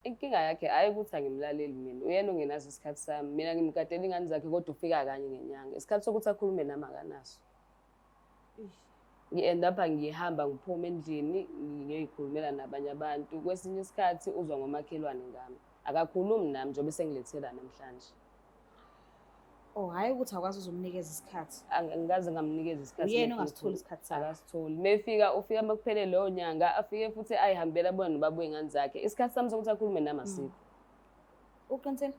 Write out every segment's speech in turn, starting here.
inkinga yakhe hhayi ukuthi angimlaleli mina, uyena ongenaso isikhathi sami. Mina ngimgadela iy'ngane zakhe kodwa ufika kanye ngenyanga. Isikhathi sokuthi akhulume nami akanaso. Ngi-end-up-a ngihamba ngiphume endlini ngiyoyikhulumela nabanye abantu. Kwesinye isikhathi uzwa ngomakhelwane ngami. Akakhulumi nami njengoba esengilethela namhlanje. Oh, hhayi ukuthi akwazi uzumnikeza isikhathi. Angikaze ngamnikeza isikhathi. Uyena ongasitholi isikhathi sakhe. Akasitholi. Ufika makuphele leyo nyanga, afike futhi ayihambela abone nobaba wey'ngane zakhe. Isikhathi sami sokuthi akhulume nami asikho. Uqinisile?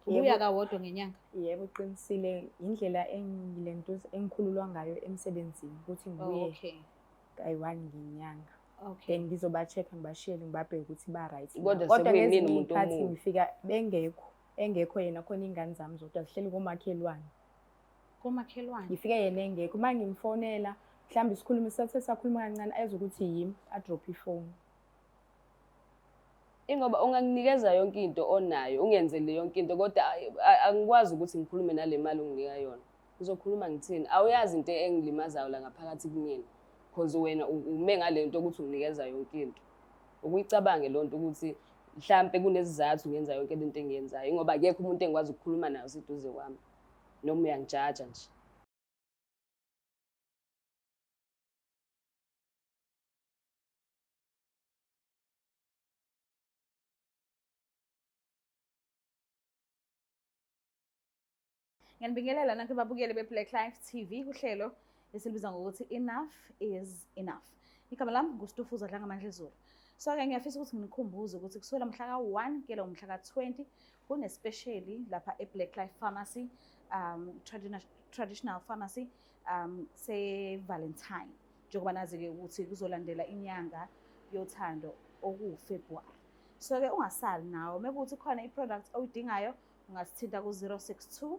Ubuya kawodwa ngenyanga? Yebo, uqinisile. Indlela engikhululwa ngayo emsebenzini ukuthi ngibuye kayi-1 ngenyanga. Then ngizoba-check-a ngibashiyele ngibabheke ukuthi ba-right. Kodwa sekunini umuntu omunye ngifika engekho yena, khona iy'ngane zami zodwa zihleli komakhelwane. Komakhelwane? Ngifike yena engekho. Uma ngimfonela mhlawumbe isikhulumi sathe sakhuluma kancane ayezwa ukuthi yimi, adrop ifoni. Ingoba unganginikeza yonke into onayo, ungenzele yonke into, kodwa angikwazi ukuthi ngikhulume nale mali onginika yona. Ngizokhuluma ngithini? Awuyazi into engilimazayo la ngaphakathi kumina. Because wena ume ngale nto ukuthi unginikeza yonke into. Ukuyicabange lo nto ukuthi mhlampe kunesizathu ngenza yonke le nto engiyenzayo. Ingoba akekho umuntu engikwazi ukukhuluma nayo seduze kwami. Noma uyangijaja nje. Ngiyanibingelela nakho babukeli beBlack Life TV uhlelo esilibiza ngokuthi Enough is Enough. Igama lami nguStufuza Dlangamandla Zulu. So-ke ngiyafisa ukuthi nginikhumbuze ukuthi kusukela mhla ka-1 kuya mhla ka-20 kune-specially lapha eBlack Life Pharmacy, traditional pharmacy, se-Valentine. Njengoba nazi-ke ukuthi kuzolandela inyanga yothando okuwu-February. So-ke ungasali nawo, mekuthi khona i-product oyidingayo ungasithinta ku-062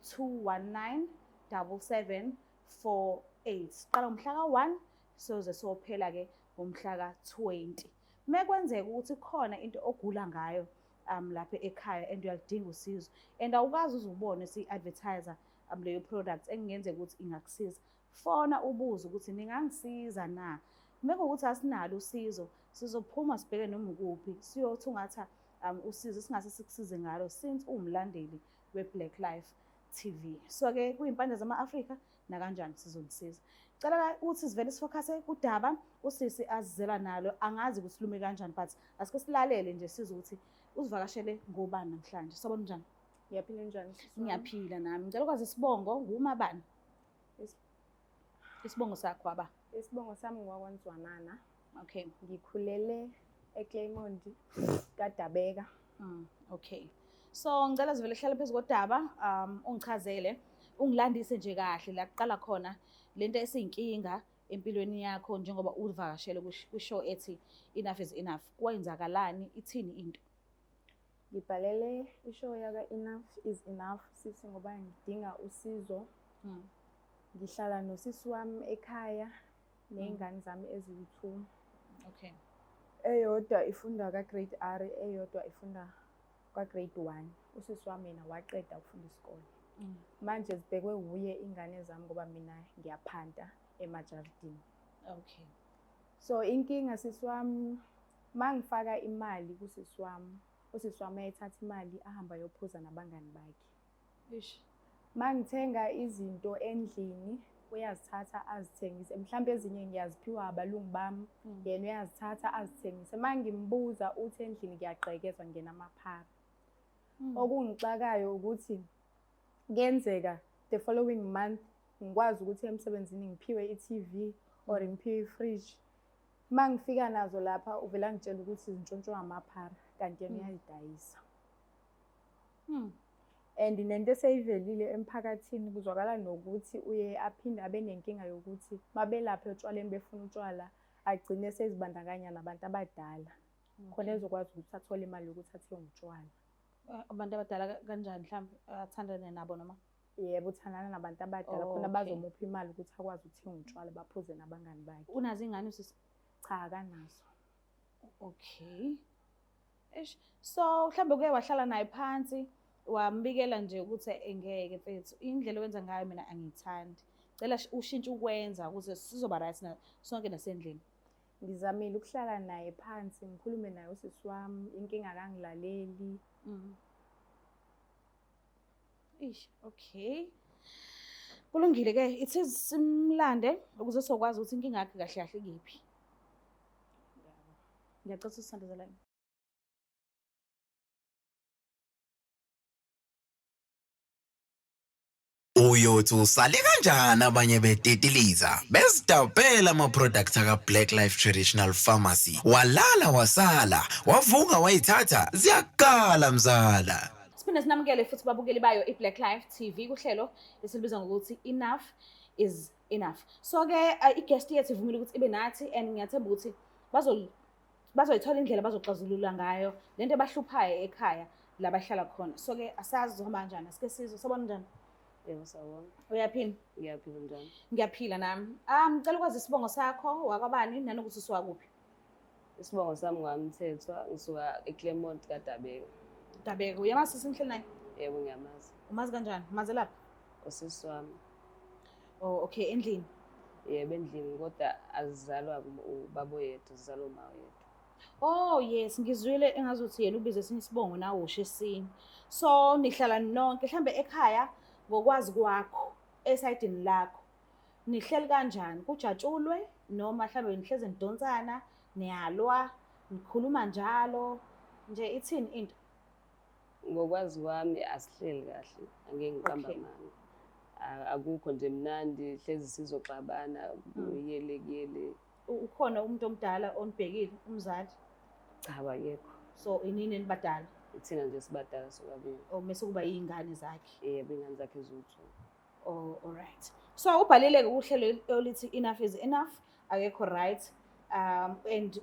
219 7748. Siqala ngomhla ka-1 soze sophela-ke ngomhla ka-20. Mekwenzeka ukuthi khona into ogula ngayo lapha ekhaya and uyalidinga usizo and awukazi uzubone si-advertiser leyo product engenzeka ukuthi ingakusiza, fona ubuze ukuthi ningangisiza na. Mekuwukuthi asinalo usizo, sizophuma sibheke noma ukuphi siyothungatha usizo singase sikusize ngalo since uwumlandeli we-Black Life TV. So-ke kuyimpande zama-Afrika nakanjani sizonisiza. Cela ukuthi sivele sifokhase kudaba usisi azizela nalo, angazi ukuthi lume kanjani but asike silalele nje sizwe ukuthi uzivakashele ngobani namhlanje. Sabona njani? Ngiyaphila njani? Ngiyaphila nami. Ngicela ukwazi isibongo ngumabani? Isibongo sakho baba? Isibongo sami ngwakwanzwanana. Okay. Ngikhulele eClaymont kaDabeka. Okay. So ngicela sivele hlala phezu kodaba ungichazele, ungilandise nje kahle la kuqala khona lento esiyinkinga empilweni yakho njengoba uvakashele kwishow ethi Enough is Enough. Kwenzakalani, ithini into? Ngibhalele ishow yaka Enough is Enough sisi ngoba ngidinga usizo. Ngihlala nosisi wami ekhaya ney'ngane zami eziyi-2. Okay. Eyodwa ifunda ka-grade R, eyodwa ifunda kwa-grade 1. Usisi wami yena waqeda ukufunda isikole. Manje zibhekwe wuye ingane zami ngoba mina ngiyaphanta emajaridini. Okay. So inkinga sisi wami, mangifaka imali kusisi wami, usisi wami ayethatha imali ahamba ayophuza nabangani bakhe. Mangithenga izinto endlini uyazithatha azithengise. Mhlawumbe ezinye ngiyaziphiwa abalungu bami, yena uyazithatha azithengise. Mangimbuza uthi endlini ngiyagqekezwa ngena amaphara. Okungixakayo ukuthi kuyenzeka the following month ngikwazi ukuthi emsebenzini ngiphiwe i-TV or ngiphiwe i-fridge. Mangifika nazo lapha uvela ngitshela ukuthi zintshontshwa amaphara kanti yena uyayidayisa. And nento eseyivelile emphakathini kuzwakala nokuthi uye aphinde abe nenkinga yokuthi babelapha etshwaleni befuna utshwala agcine sezibandakanya nabantu abadala. Khona ezokwazi ukuthi athole imali yokuthi athenge utshwala. Abantu abadala kanjani mhlawumbe athandane nabo noma? Yebo, uthandana nabantu abadala khona bazomupha imali ukuthi akwazi ukuthenga utshwala baphuze nabangani bakhe. Unazo ingane usisi? Cha, akanazo. Okay. So mhlawumbe kuye wahlala naye phansi wambikela nje ukuthi engeke mfethu indlela owenza ngayo mina angiyithandi. Cela ushintshe ukwenza ukuze sizoba right sonke nasendlini. Ngizamile ukuhlala naye phansi ngikhulume naye usisi wami, inkinga akangilaleli. Okay. Kulungile-ke, ithi simlande ukuze sizokwazi ukuthi inkinga yakhe kahle kahle kephi. Ngiyacela usithandazelane. Uyothi usale kanjani abanye betetiliza bezidabela ama-products aka-Black Life Traditional Pharmacy, walala wasala wavuka wayithatha ziyakala mzala. Siphinde sinamukele futhi babukeli bayo iBlack Life TV kuhlelo esilibiza ngokuthi Enough is Enough. So-ke i-guest yethu ivumile ukuthi ibe nathi and ngiyathemba ukuthi bazoyithola indlela bazoxazulula ngayo lento ebahluphayo ekhaya la bahlala khona. So-ke asazi zohamba kanjani, asike sizwe. Sabona njani? Yebo sawona. Uyaphila? Ngiyaphila njani? Ngiyaphila nami. Ngicela ukwazi isibongo sakho, wakwabani, nanokuthi usuka kuphi? Isibongo sami ngwaMthethwa, ngisuka eClermont kaDabeka. Dabeka, uyamazi sisi Mhleli naye? Yebo ngiyamazi. Umazi kanjani? Umazi lapha? Usisi wami. Oh, okay, endlini. Yebo endlini kodwa azizalwa ubaba yedwa, zizalwa uma yedwa. Oh yes, ngizwile engazuthi yena ubize esinye isibongo nawe usho esinye. So nihlala nonke mhlambe ekhaya ngokwazi kwakho esayidini lakho. Nihleli kanjani? Kujatshulwe noma mhlambe nihleze nidonsana, niyalwa, nikhuluma njalo nje ithini into? Ngokwazi kwami asihleli kahle, angeke ngiqamba amanga. Akukho nje mnandi, hlezi sizoxabana kuyele. Ukhona umuntu omdala onibhekile, umzali? Cha abekho. So inini enibadala? Ithina nje sibadala sobabili. Oh mase kuba yingane zakhe. Yebo ingane zakhe eziwu-2. Oh, all right. So ubhalile-ke uhlelo olithi Enough is Enough, akekho right. And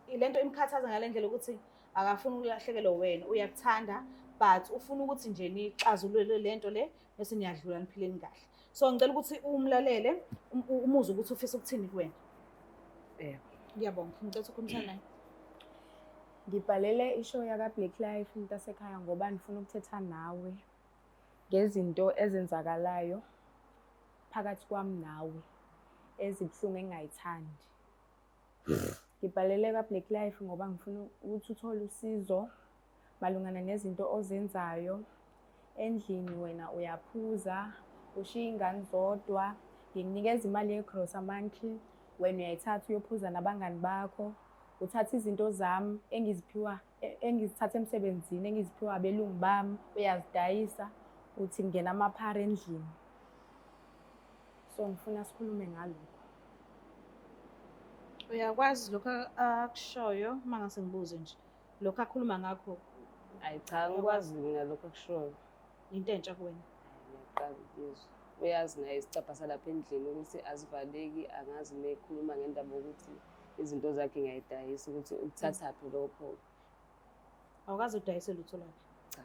lento imkhathaza ngale ndlela ukuthi akafuni ukulahlekelwa wena, uyakuthanda but ufuna ukuthi nje nixazulule lento le bese niyadlula niphileni kahle. So ngicela ukuthi umlalele umuzwe ukuthi ufisa ukuthini kuwena. Yebo. Ngiyabonga. Ngicela ukukhuluma naye. Ngibhalele ishow yaka-Black Life Mtasekhaya ngoba ngifuna ukuthetha nawe ngezinto ezenzakalayo phakathi kwami nawe ezibuhlungu engingayithandi. Ngibhalele ka-Black Life ngoba ngifuna ukuthi uthole usizo malungana nezinto ozenzayo. Endlini wena uyaphuza, ushiya ingane zodwa, ngikunikeza imali ye-grocery monthly, wena uyayithatha uyophuza nabangani bakho. Uthatha izinto zami engizithatha emsebenzini engiziphiwa abelungu bami, uyazidayisa, uthi ngena amaphara endlini. So ngifuna sikhulume ngalokho. Uyakwazi lokho akushoyo mangase ngibuze nje. Lokho akhuluma ngakho Hayi cha ngikwazi mina lokho akushoyo. into entsha kuwena. Ngiyaqala ukuzwa. Uyazi naye isicabha salapha endlini ukuthi azivaleki, angazi mekhuluma ngendaba ukuthi izinto zakhe ngiyayidayisa ukuthi ukuthathaphi lokho. Awukazi udayise lutho lakhe? Cha.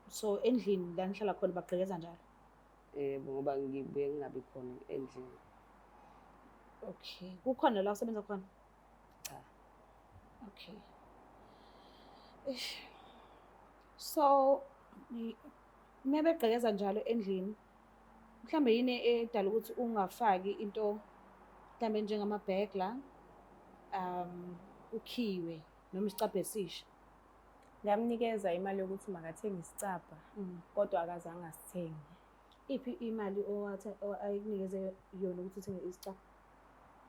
So endlini la nihlala khona bagqekeza njalo? Yebo ngoba ngibuye ngingabi khona endlini. Okay. Kukhona la usebenza khona? Cha. Okay. So mebegqekeza njalo endlini mhlambe yini edala ukuthi ungafaki into mhlambe njengama-burglar ukhiwe noma isicabha esisha? Ngamnikeza imali yokuthi makathenge isicabha kodwa akazange asithenge. Iphi imali ayikunikeze yona ukuthi uthenge isicabha?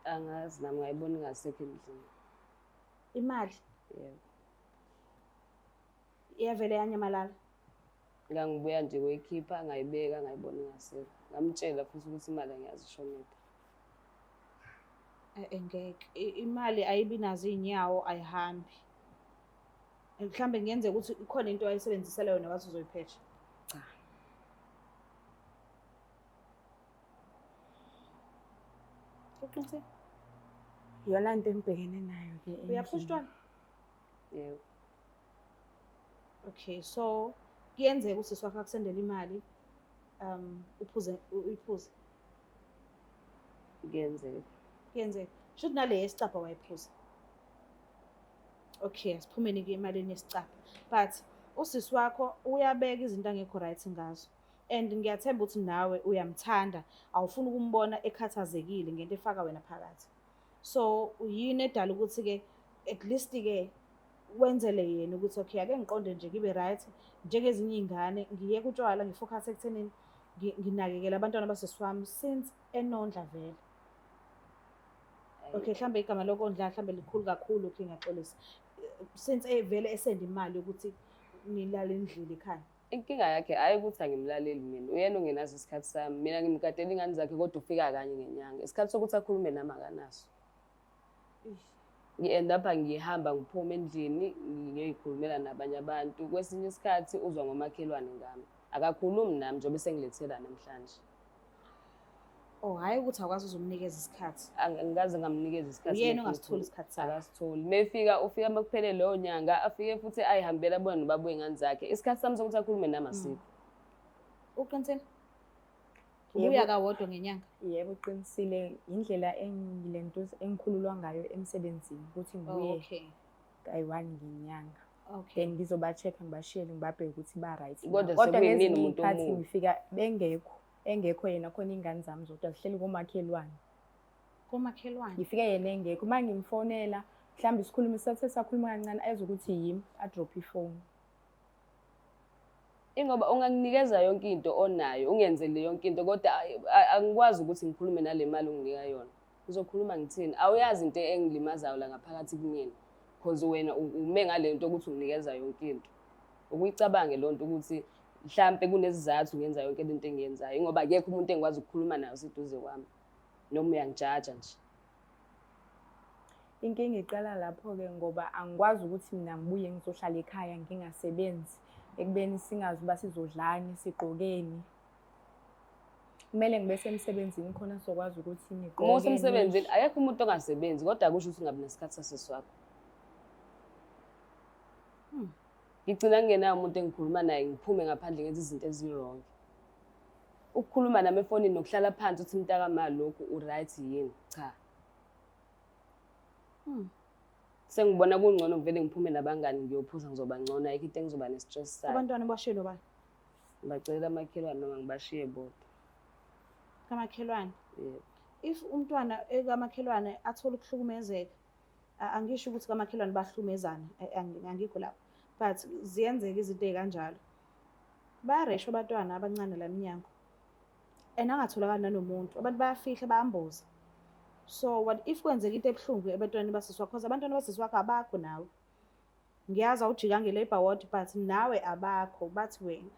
Angazi nami ngayibona ingasekho endlini. Imali? Yebo. Iyavele yanyamalala? Ngangibuya nje kwekhipha ngayibeka ngayibona ingasekho. Ngamtshela futhi ukuthi imali ngiyazishonela. Engeke imali ayibi nazo iy'nyawo ayihambi. Mhlambe kungenzeka ukuthi ikhona into ayisebenzisela yona wathi uzoyiphesha? Cha. Uqinisile? Iyona nto engibhekene nayo ke. Uyaphushwa? Yebo. Okay, so kuyenzeka usisi wakho akusendele imali uyiphuze? Kuyenzeka. Kuyenzeka. Shuthi nale yesicabha wayiphuza? Okay, asiphumeni-ke emalini yesicabha. But usisi wakho uyabeka izinto angekho right ngazo. And ngiyathemba ukuthi nawe uyamthanda, awufuni ukumbona ekhathazekile ngento efaka wena phakathi. So yini edala ukuthi-ke at least-ke wenzele yena ukuthi okay ake ngiqonde nje ngibe right njengezinye iy'ngane ngiyeke utshwala ngifocus ekuthenini nginakekela abantwana basesiwami since enondla vele. Okay mhlambe igama lokondla mhlambe likhulu kakhulu okay ngiyaxolisa. Since vele esenda imali yokuthi nilale endlini ekhaya. Inkinga yakhe hayi ukuthi angimlaleli mina. Uyena ongenazo isikhathi sami. Mina ngimkadela ingane zakhe kodwa ufika kanye ngenyanga. Isikhathi sokuthi akhulume nami akanaso. Ngi-end up ngihamba ngiphuma endlini ngiyoyikhulumela nabanye abantu. Kwesinye isikhathi uzwa ngomakhelwane ngami. Akakhulumi nami njengoba sengilethela namhlanje. Oh hayi ukuthi akwazi uzomnikeza isikhathi. Angikaze ngamnikeza isikhathi. Uyena ongasitholi isikhathi sakhe. Akasitholi. Ufika makuphelele leyo nyanga afike futhi ayihambela abona nobabuye ingane zakhe. Isikhathi sami sokuthi akhulume nami asikho. Uqinisile? Ubuya kawodwa ngenyanga? Yebo uqinisile indlela engilento engikhululwa ngayo emsebenzini ukuthi ngibuye kayi-1 ngenyanga. Okay. Then ngizoba-check-a ngibashiyele ngibabheke ukuthi ba-right. Kodwa sekuyimini umuntu iy'khathi omubi. ngifika engekho yena khona iy'ngane zami zodwa zihleli komakhelwane. Komakhelwane? Ngifike yena engekho uma ngimfonela mhlawumbe isikhulumi sakhuluma kancane ayize ukuthi yimi adrop ifoni. Ingoba unganginikeza yonke into onayo ungenzele yonke into kodwa angikwazi ukuthi ngikhulume nale mali unginika yona. Ngizokhuluma ngithini? Awuyazi into engilimazayo la ngaphakathi kumina. Because wena ume ngale nto ukuthi unginikeza yonke into. Ukuyicabange lo nto ukuthi mhlambe kunesizathu ngenza yonke into engiyenzayo. Ingoba akekho umuntu engikwazi ukukhuluma nayo seduze kwami. Noma uyangijaja nje. Inkinga iqala lapho-ke ngoba angikwazi ukuthi mina ngibuye ngizohlala ekhaya ngingasebenzi. Ekubeni singazi uba sizodlani sigqokeni. Kumele ngibe semsebenzini khona sizokwazi ukuthi nigqoke. Uma usemsebenzini akekho umuntu ongasebenzi kodwa akusho ukuthi ungabi nesikhathi saseswakho. Ngigcina ngingenayo umuntu engikhuluma naye ngiphume ngaphandle ngenza izinto ezi-wrong. Ukukhuluma nami efonini nokuhlala phansi uthi mntakamali lokhu u-right yini? Cha. Sengibona kungcono ngivele ngiphume nabangani ngiyophuza ngizoba ngcono ayikho into engizoba ne-stress sayo. Abantwana bashilo bani? Ngibacela amakhelwane noma ngibashiye bodwa. Kamakhelwane? Yebo. If umntwana ekamakhelwane athola ukuhlukumezeka, angisho ukuthi kamakhelwane bahlumezana, angikho lapho. But ziyenzeka izinto ey'kanjalo. Bayareshwa abantwana abancane la minyango. And angatholakali nanomuntu. Abantu bayafihla bayamboza. So what if kwenzeka into ebuhlungu ebantwaneni basiswakho? Because abantwana basiswakho abakho nawe. Ngiyazi awujika nge-labour ward but nawe abakho bathi wena.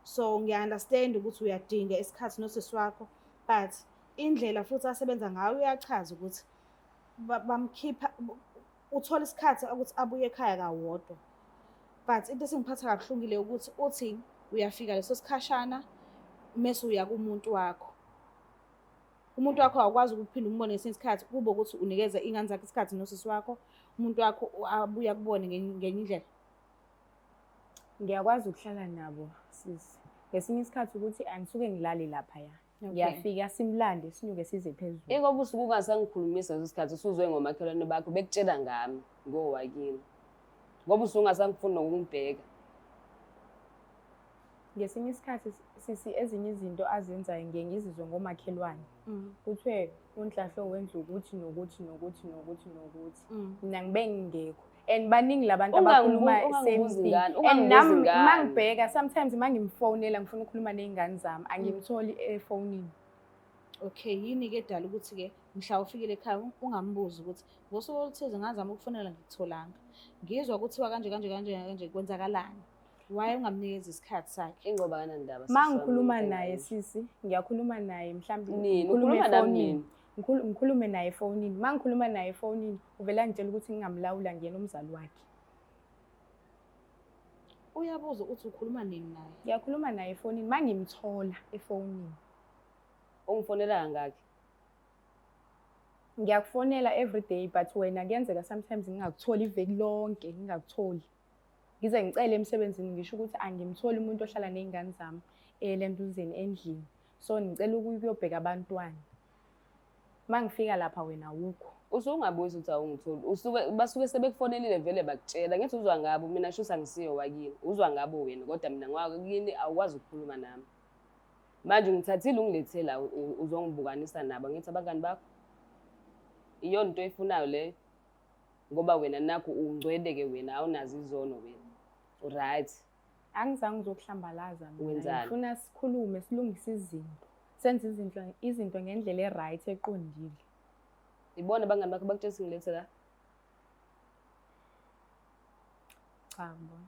So ngiya-understand ukuthi uyadinga isikhathi nosiswakho but indlela futhi asebenza ngayo uyachaza ukuthi bamkhipha uthola isikhathi ukuthi abuye ekhaya kawodwa. But into esingiphatha kabuhlungile ukuthi uthi uyafika leso sikhashana mase uya kumuntu wakho. Umuntu wakho awukwazi ukuphinda umbone ngesinye isikhathi kube ukuthi unikeza ingane zakhe isikhathi nosisi wakho. Umuntu wakho abuya kubone ngenye indlela. Ngiyakwazi ukuhlala nabo sisi. Ngesinye isikhathi ukuthi angisuke ngilale laphaya. Ngiyafika simlande sinyuke size phezulu. Ingoba usuke ungasangikhulumisa leso sikhathi usuzwe ngomakhelwane bakho bekutshela ngami ngowakini. Ngoba usuke ungasangifuni nokungibheka. Ngesinye isikhathi sisi ezinye izinto azenzayo ngiye ngizizwe ngomakhelwane. Kuthiwe uNhlahlo wenza ukuthi nokuthi. Mina ngibe ngingekho. And baningi labantu abakhuluma same thing. And nami mangibheka sometimes mangimfonela ngifuna ukukhuluma nezingane zami angimtholi efonini. Okay, yini ke edala ukuthi ke mhla ufikile ekhaya ungambuzi ukuthi ngosuku oluthize ngazama ukufonela ngikutholanga. Ngizwa ukuthi kanje kwenzakalani. Why ungamnikeza isikhathi sakhe? Ingoba kanandaba. Mangikhuluma naye sisi, ngiyakhuluma naye mhlambe ngikhuluma nami. Ngikhulume naye efonini. Mangikhuluma naye efonini uvela ngitshela ukuthi ngingamlawula ngiyena umzali wakhe. Uyabuza ukuthi ukhuluma nini naye? Ngiyakhuluma naye efonini mangimthola efonini. Ungifonela kangaki? Ngiyakufonela every day but wena kuyenzeka sometimes ngingakutholi iveki lonke ngingakutholi. Ngize ngicela emsebenzini ngisho ukuthi angimtholi umuntu ohlala nezingane zami elentuzeni endlini. So ngicela ukuyobheka abantwana. Mangifika lapha wena awukho. Usungabuzi ukuthi awungitholi. Basuke sebekufonelile vele bakutshela. Ngithi uzwa ngabo mina sho sangisiyo wakini. Uzwa ngabo wena kodwa mina ngwakini awukwazi ukukhuluma nami. Manje ngithathile ungilethela uzongibukanisa nabo ngithi abangani bakho. iyona into oyifunayo le ngoba wena nakho ungcwele-ke wena awunazo izono wena right. Angizange ngizokuhlambalaza mina. Wenzani? Ngifuna sikhulume silungise izinto. Senze izinto ngendlela e-right eqondile. Ibona abangani bakho bakutshela singilethe la. Cha ngibona.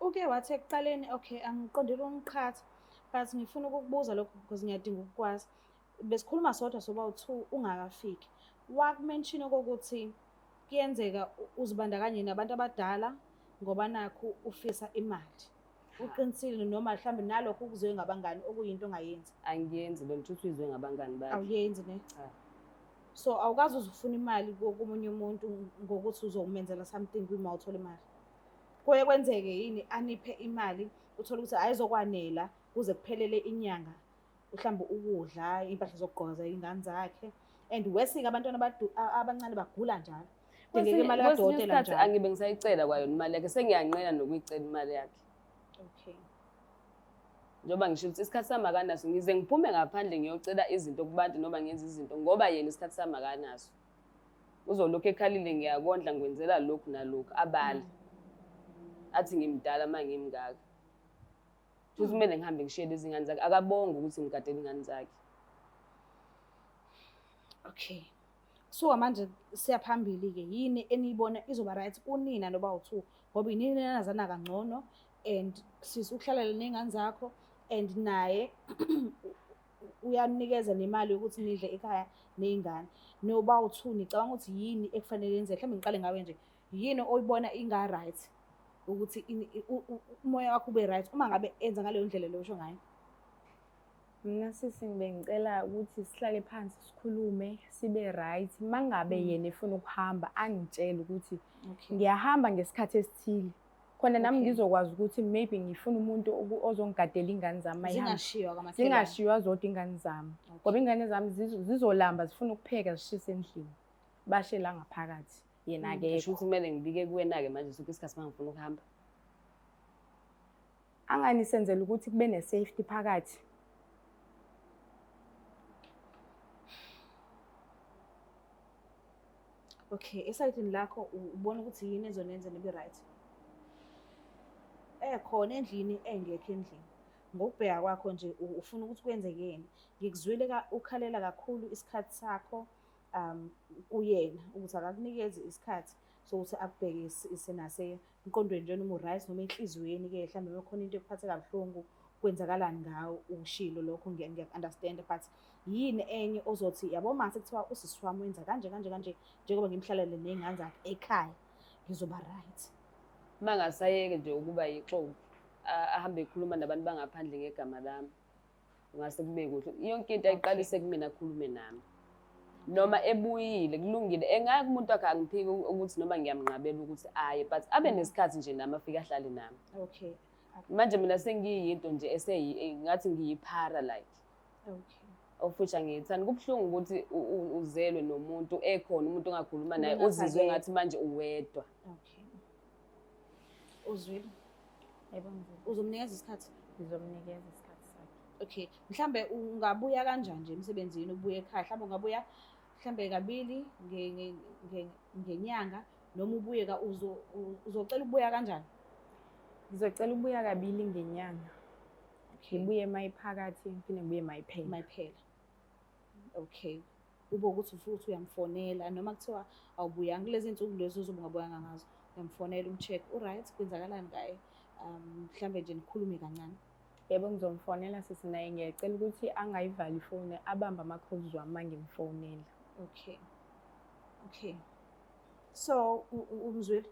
Uke wathi ekuqaleni okay angiqondile ungiqhatha but ngifuna ukukubuza lokho because ngiyadinga ukukwazi. Besikhuluma sodwa soba u2 ungakafiki. Wakumention ukuthi kuyenzeka uzibandakanye nabantu abadala ngoba nakho ufisa imali. Uqinisile noma mhlambe nalokho ukuzwe ngabangani okuyinto ongayenzi. Angiyenzi lo nto uzwe ngabangani bakhe. Awuyenzi ne? Cha. So awukazi uzufuna imali komunye umuntu ngokuthi uzomenzela something uma uthola imali. Kuye kwenzeke yini aniphe imali uthola ukuthi ayizokwanela kuze kuphelele inyanga mhlawumbe ukudla impahla zokugqoka zezingane zakhe and wesika abantwana abancane bagula njalo. Dingeka imali kadokotela njalo. Angibe ngisayicela kwayona imali yakhe sengiyanqena nokuyicela imali yakhe. Okay. Njoba ngisho ukuthi isikhathi sami akanaso ngize ngiphume ngaphandle ngiyocela izinto kubantu noma ngenza izinto ngoba yena isikhathi sami akanaso. Uzolokhu ekhalile ngiyakondla ngikwenzela lokhu nalokhu abali. Athi ngimdala manje ngimngaka. Futhi kumele ngihambe ngishiye lezi ngane zakhe akabonga ukuthi ngigadele ingane zakhe. Okay. So manje siyaphambili ke yini eniyibona izoba right kunina noba u2 ngoba inini nazana kangcono and sisuhlalele nengane zakho and naye uyanikeza nemali yokuthi nidle ekhaya nezingane noba u2 nicabanga ukuthi yini ekufanele yenze mhlawumbe ngiqale ngawe nje yini oyibona inga right ukuthi umoya wakho ube right uma ngabe enza ngaleyo ndlela leyo usho ngayo. Mina sisi ngibengicela ukuthi sihlale phansi sikhulume sibe right. Mangabe yena efuna ukuhamba angitshele ukuthi ngiyahamba ngesikhathi esithile. Khona nami ngizokwazi ukuthi maybe ngifuna umuntu ozongigadela ingane zami zingashiywa kaMathela. Zingashiywa zodwa ingane zami. Ngoba ingane zami zizolamba zifuna ukupheka zishise endlini. Bashe la ngaphakathi. Yena ke Kusho ukuthi kumele ngibike kuwena ke manje sonke isikhathi mangifuna ukuhamba. Anganisenzela ukuthi kube ne-safety phakathi. Okay, esayidini lakho ubona ukuthi yini ezonenza nibe right? Khona endlini engekho endlini. Ngokubheka kwakho nje ufuna ukuthi kwenzekeni. Ngikuzwile ukhalela kakhulu isikhathi sakho uyena ukuthi akakunikeze isikhathi sokuthi akubheke isenase emqondweni nje noma right noma enhlizweni ke mhlambe bekhona into ekuphatha kabuhlungu kwenzakalani ngawo ushilo lokho ngiya-understand but yini enye ozothi yabo mase kuthiwa usisi wami wenza kanje njengoba ngimhlalele nezingane zakhe ekhaya ngizoba right. Mangasayeke nje ukuba yixoxo ahambe ekhuluma nabantu bangaphandle ngegama lami ngase kube kuhle yonke into ayiqalise kumina akhulume nami noma ebuyile kulungile engeke umuntu wakhe angiphiki ukuthi noma ngiyamnqabela ukuthi aye but abe nesikhathi nje nami afike ahlale nami. Okay. Manje mina sengiyinto nje ngathi ngiyiphara like. Okay. Ofusha ngiyithanda kubhlungu ukuthi uzelwe nomuntu ekhona umuntu ongakhuluma naye uzizwe ngathi manje uwedwa. Okay. Uzwile? Yebo ngizwile. Uzomnikeza isikhathi? Ngizomnikeza isikhathi sakhe. Okay. Mhlambe ungabuya kanjani nje emsebenzini ubuye ekhaya? Mhlambe ungabuya mhlambe kabili ngenyanga noma ubuye uzocela ukubuya kanjani? Ngizocela ukubuya kabili ngenyanga. Okay. Ngibuye mayiphakathi ngifine ngibuye mayiphela. Okay. Ube ukuthi futhi uyamfonela noma kuthiwa awubuyanga kulezi insuku lezo uzobe ungabuyanga ngazo. Uyamfonela umcheck right kwenzakalani ngaye mhlambe nje nikhulume kancane. Yebo ngizomfonela sisi naye ngiyacela ukuthi angayivali ifoni abamba ama-calls wami mangimfonela. Okay. Okay. So umzwile?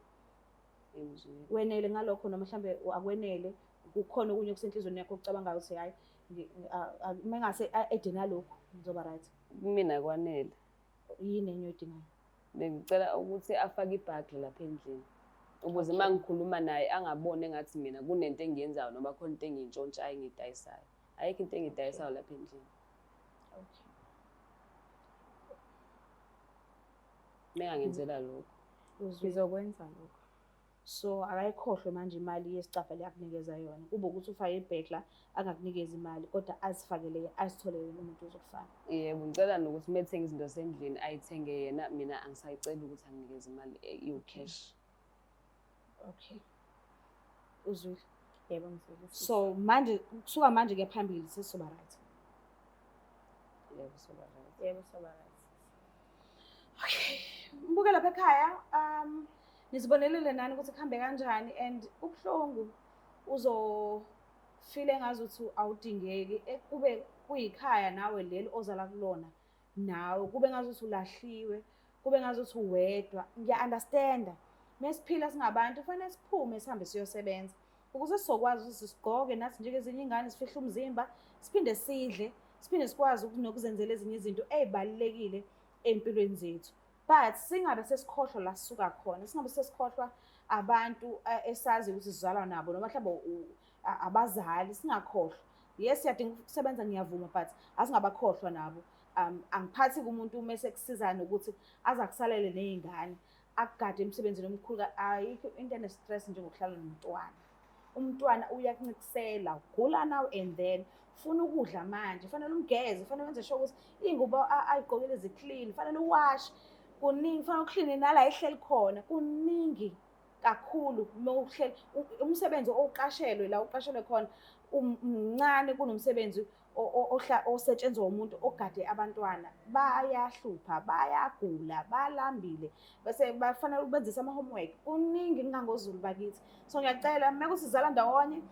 Emzwile. Wenele ngalokho noma mhlambe akwenele kukhona okunye kusenhlizweni yakho ucabanga ukuthi hayi mengase edina lokho ngizoba right. Mina kwanele. Yini enye oyidingayo? Bengicela ukuthi afake ibhagli lapha endlini ukuze mangikhuluma naye angabone ngathi mina kunento engiyenzayo noma khona into engiyintshontshayo engiyidayisayo. Ayikho into engiyidayisayo lapha endlini. Okay. Mengangenzela lokho. Uzwile? Ngizokwenza lokho. So akayikhohlwe manje imali yesicabha le akunikeza yona. Kube ukuthi ufake i-bag la angakunikeza imali kodwa azifakele azitholele umuntu ozokufaka. Yebo, ngicela nokuthi uma ethenga izinto zasendlini ayithenge yena, mina angisayicela ukuthi anginikeze imali iwu-cash. Okay. Uzwile? Yebo ngizwile. So manje kusuka manje ke phambili sesizoba right. Yebo, soba right. Yebo soba right. Okay. Mbuke lapha ekhaya nizibonelele nani ukuthi kuhambe kanjani and ubhlungu uzofile ngazuthi awudingeki kube kuyikhaya nawe leli ozala kulona nawe kube ngazuthi ulahliwe kube ngazuthi uwedwa ngiya-understanda mesiphila singabantu kufanele siphume sihambe siyosebenza ukuze sizokwazi ukuthi sigqoke nathi njengezinye ingane sifihle umzimba siphinde sidle siphinde sikwazi nokuzenzela ezinye izinto ey'balulekile ey'mpilweni zethu. But singabe sesikhohlwa la sisuka khona, singabe sesikhohlwa abantu esazi ukuthi sizalwa nabo noma mhlawumbe abazali singakhohlwa. Yes, siyadinga ukusebenza ngiyavuma but asingabakhohlwa nabo. Angiphathi kumuntu uma sekusizana ukuthi azakusalele nezingane akugade emsebenzini omkhulu ayikho into ene-stress njengokuhlala nomntwana. Umntwana uyakuncikisela ugula nawe and then ufuna ukudla manje fanele umgeze fanele wenze sure ukuthi iy'ngubo ayigqokile zi-clean fanele uwashe kuningi fanele ukline nala ehleli khona kuningi kakhulu uma uhleli umsebenzi owuqashelwe la uqashelwe khona umncane kunomsebenzi osetshenzwa umuntu ogade abantwana bayahlupha bayagula balambile bese bafanele ukubenzisa ama-homework kuningi ngangozulu bakithi. So ngiyacela uma kusizala ndawonye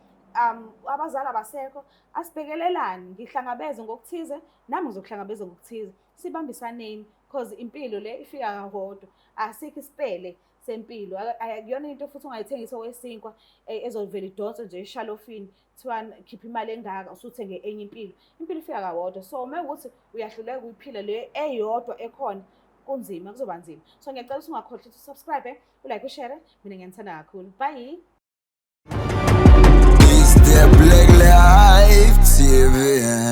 abazali abasekho asibhekelelani ngihlangabeze ngokuthize nami ngizokuhlangabeza ngokuthize sibambisaneni because impilo le ifika kahodwa asikho isipele sempilo akuyona into futhi ungayithengisa owesinkwa ezovela idonse nje eshalofini kuthiwa khipha imali engaka usuthenge enye impilo ifika kahodwa. So uma ukuthi uyahluleka ukuyiphila le eyodwa ekhona kunzima kuzoba nzima. So ngiyacela ukuthi ungakhohlwa ukuthi subscribe ulike ushare mina ngiyanithanda kakhulu. Bye. It's the Black Life TV.